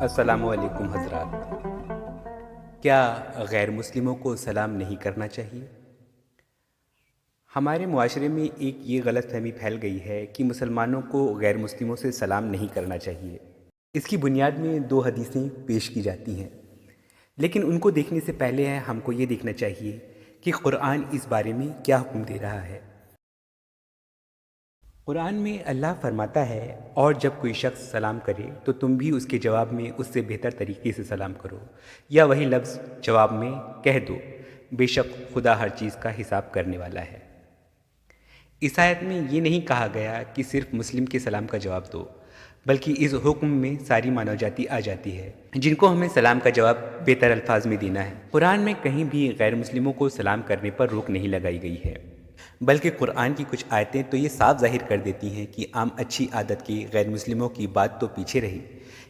السلام علیکم حضرات۔ کیا غیر مسلموں کو سلام نہیں کرنا چاہیے؟ ہمارے معاشرے میں ایک یہ غلط فہمی پھیل گئی ہے کہ مسلمانوں کو غیر مسلموں سے سلام نہیں کرنا چاہیے۔ اس کی بنیاد میں دو حدیثیں پیش کی جاتی ہیں، لیکن ان کو دیکھنے سے پہلے ہم کو یہ دیکھنا چاہیے کہ قرآن اس بارے میں کیا حکم دے رہا ہے۔ قرآن میں اللہ فرماتا ہے، اور جب کوئی شخص سلام کرے تو تم بھی اس کے جواب میں اس سے بہتر طریقے سے سلام کرو، یا وہی لفظ جواب میں کہہ دو، بے شک خدا ہر چیز کا حساب کرنے والا ہے۔ اس آیت میں یہ نہیں کہا گیا کہ صرف مسلم کے سلام کا جواب دو، بلکہ اس حکم میں ساری مانو جاتی آ جاتی ہے جن کو ہمیں سلام کا جواب بہتر الفاظ میں دینا ہے۔ قرآن میں کہیں بھی غیر مسلموں کو سلام کرنے پر روک نہیں لگائی گئی ہے، بلکہ قرآن کی کچھ آیتیں تو یہ صاف ظاہر کر دیتی ہیں کہ عام اچھی عادت کی غیر مسلموں کی بات تو پیچھے رہی،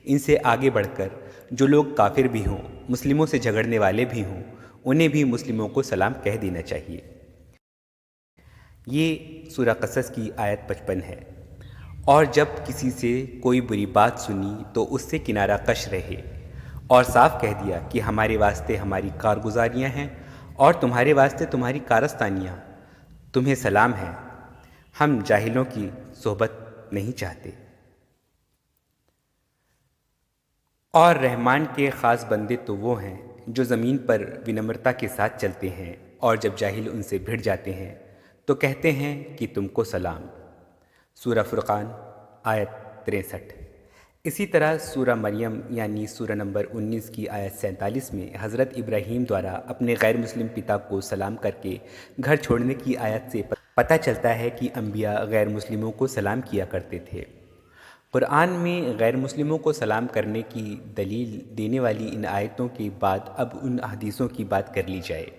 ان سے آگے بڑھ کر جو لوگ کافر بھی ہوں، مسلموں سے جھگڑنے والے بھی ہوں، انہیں بھی مسلموں کو سلام کہہ دینا چاہیے۔ یہ سورہ قصص کی آیت 55 ہے۔ اور جب کسی سے کوئی بری بات سنی تو اس سے کنارہ کش رہے، اور صاف کہہ دیا کہ ہمارے واسطے ہماری کارگزاریاں ہیں اور تمہارے واسطے تمہاری کارستانیاں، تمہیں سلام ہے، ہم جاہلوں کی صحبت نہیں چاہتے۔ اور رحمان کے خاص بندے تو وہ ہیں جو زمین پر ونمرتا کے ساتھ چلتے ہیں، اور جب جاہل ان سے بھڑ جاتے ہیں تو کہتے ہیں کہ تم کو سلام۔ سورہ فرقان آیت 63۔ اسی طرح سورہ مریم یعنی سورہ نمبر 19 کی آیت 47 میں حضرت ابراہیم دوارا اپنے غیر مسلم پتا کو سلام کر کے گھر چھوڑنے کی آیت سے پتہ چلتا ہے کہ انبیاء غیر مسلموں کو سلام کیا کرتے تھے۔ قرآن میں غیر مسلموں کو سلام کرنے کی دلیل دینے والی ان آیتوں کے بعد اب ان حدیثوں کی بات کر لی جائے۔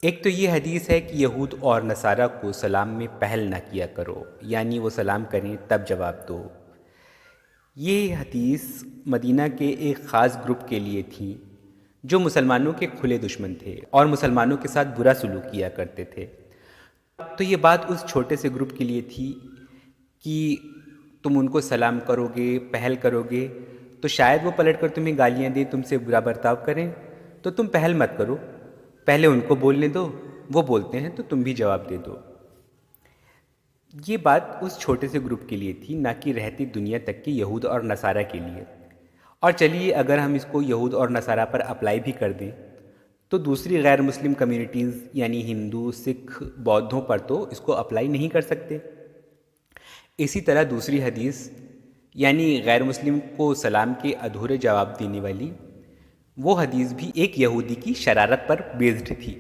ایک تو یہ حدیث ہے کہ یہود اور نصارہ کو سلام میں پہل نہ کیا کرو، یعنی وہ سلام کریں تب جواب دو۔ یہ حدیث مدینہ کے ایک خاص گروپ کے لیے تھی جو مسلمانوں کے کھلے دشمن تھے اور مسلمانوں کے ساتھ برا سلوک کیا کرتے تھے۔ تو یہ بات اس چھوٹے سے گروپ کے لیے تھی کہ تم ان کو سلام کرو گے، پہل کرو گے تو شاید وہ پلٹ کر تمہیں گالیاں دیں، تم سے برا برتاؤ کریں، تو تم پہل مت کرو، پہلے ان کو بولنے دو، وہ بولتے ہیں تو تم بھی جواب دے دو۔ یہ بات اس چھوٹے سے گروپ کے لیے تھی، نہ کہ رہتی دنیا تک کے یہود اور نصارہ کے لیے۔ اور چلیے اگر ہم اس کو یہود اور نصارہ پر اپلائی بھی کر دیں تو دوسری غیر مسلم کمیونٹیز یعنی ہندو، سکھ، بودھوں پر تو اس کو اپلائی نہیں کر سکتے۔ اسی طرح دوسری حدیث یعنی غیر مسلم کو سلام کے ادھورے جواب دینے والی وہ حدیث بھی ایک یہودی کی شرارت پر بیسڈ تھی۔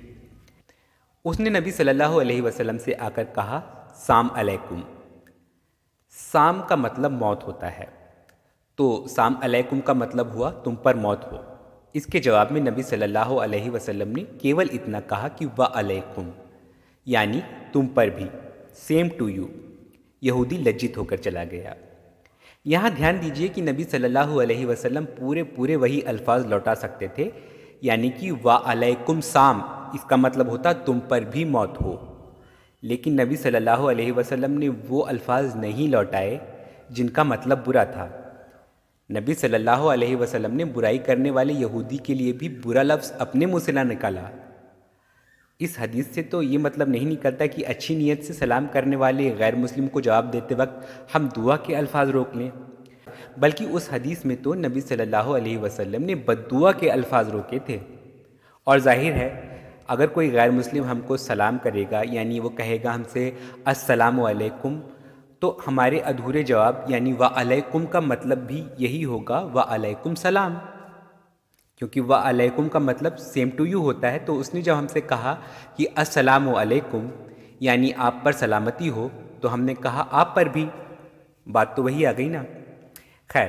اس نے نبی صلی اللہ علیہ وسلم سے آ کر کہا، سام علیکم۔ سام کا مطلب موت ہوتا ہے، تو سام علیکم کا مطلب ہوا تم پر موت ہو۔ اس کے جواب میں نبی صلی اللہ علیہ وسلم نے کیول اتنا کہا کہ وعلیکم، یعنی تم پر بھی، سیم ٹو یو۔ یہودی لجت ہو کر چلا گیا۔ یہاں دھیان دیجئے کہ نبی صلی اللہ علیہ وسلم پورے وہی الفاظ لوٹا سکتے تھے، یعنی کہ وعلیکم سام، اس کا مطلب ہوتا تم پر بھی موت ہو، لیکن نبی صلی اللہ علیہ وسلم نے وہ الفاظ نہیں لوٹائے جن کا مطلب برا تھا۔ نبی صلی اللہ علیہ وسلم نے برائی کرنے والے یہودی کے لیے بھی برا لفظ اپنے منہ سے نہ نکالا۔ اس حدیث سے تو یہ مطلب نہیں نکلتا کہ اچھی نیت سے سلام کرنے والے غیر مسلم کو جواب دیتے وقت ہم دعا کے الفاظ روک لیں، بلکہ اس حدیث میں تو نبی صلی اللہ علیہ وسلم نے بددعا کے الفاظ روکے تھے۔ اور ظاہر ہے اگر کوئی غیر مسلم ہم کو سلام کرے گا، یعنی وہ کہے گا ہم سے السلام علیکم، تو ہمارے ادھورے جواب یعنی وعلیکم کا مطلب بھی یہی ہوگا، وعلیکم سلام، کیونکہ وعلیکم کا مطلب سیم ٹو یو ہوتا ہے۔ تو اس نے جب ہم سے کہا کہ السلام علیکم یعنی آپ پر سلامتی ہو، تو ہم نے کہا آپ پر بھی، بات تو وہی آ گئی نا۔ خیر،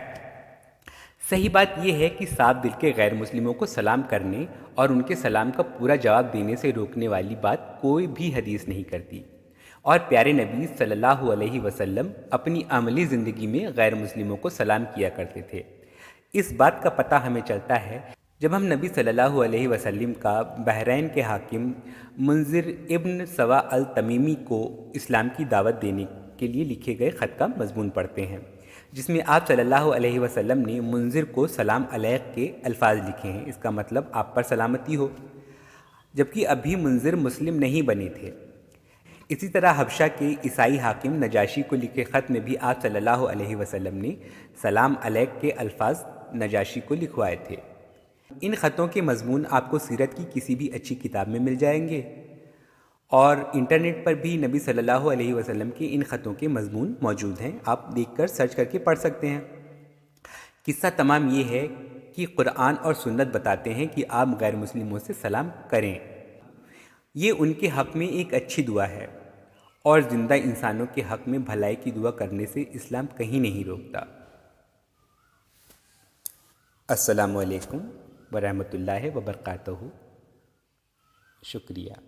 صحیح بات یہ ہے کہ صاف دل کے غیر مسلموں کو سلام کرنے اور ان کے سلام کا پورا جواب دینے سے روکنے والی بات کوئی بھی حدیث نہیں کرتی، اور پیارے نبی صلی اللہ علیہ وسلم اپنی عملی زندگی میں غیر مسلموں کو سلام کیا کرتے تھے۔ اس بات کا پتہ ہمیں چلتا ہے جب ہم نبی صلی اللہ علیہ وسلم کا بحرین کے حاکم منذر ابن سوا التمیمی کو اسلام کی دعوت دینے کے لیے لکھے گئے خط کا مضمون پڑھتے ہیں، جس میں آپ صلی اللہ علیہ وسلم نے منذر کو سلام علیک کے الفاظ لکھے ہیں۔ اس کا مطلب آپ پر سلامتی ہو، جبکہ ابھی منذر مسلم نہیں بنے تھے۔ اسی طرح حبشہ کے عیسائی حاکم نجاشی کو لکھے خط میں بھی آپ صلی اللہ علیہ وسلم نے سلام علیک کے الفاظ نجاشی کو لکھوائے تھے۔ ان خطوں کے مضمون آپ کو سیرت کی کسی بھی اچھی کتاب میں مل جائیں گے، اور انٹرنیٹ پر بھی نبی صلی اللہ علیہ وسلم کے ان خطوں کے مضمون موجود ہیں، آپ دیکھ کر سرچ کر کے پڑھ سکتے ہیں۔ قصہ تمام یہ ہے کہ قرآن اور سنت بتاتے ہیں کہ آپ غیر مسلموں سے سلام کریں، یہ ان کے حق میں ایک اچھی دعا ہے، اور زندہ انسانوں کے حق میں بھلائی کی دعا کرنے سے اسلام کہیں نہیں روکتا۔ السلام علیکم ورحمۃ اللہ وبرکاتہ۔ شکریہ۔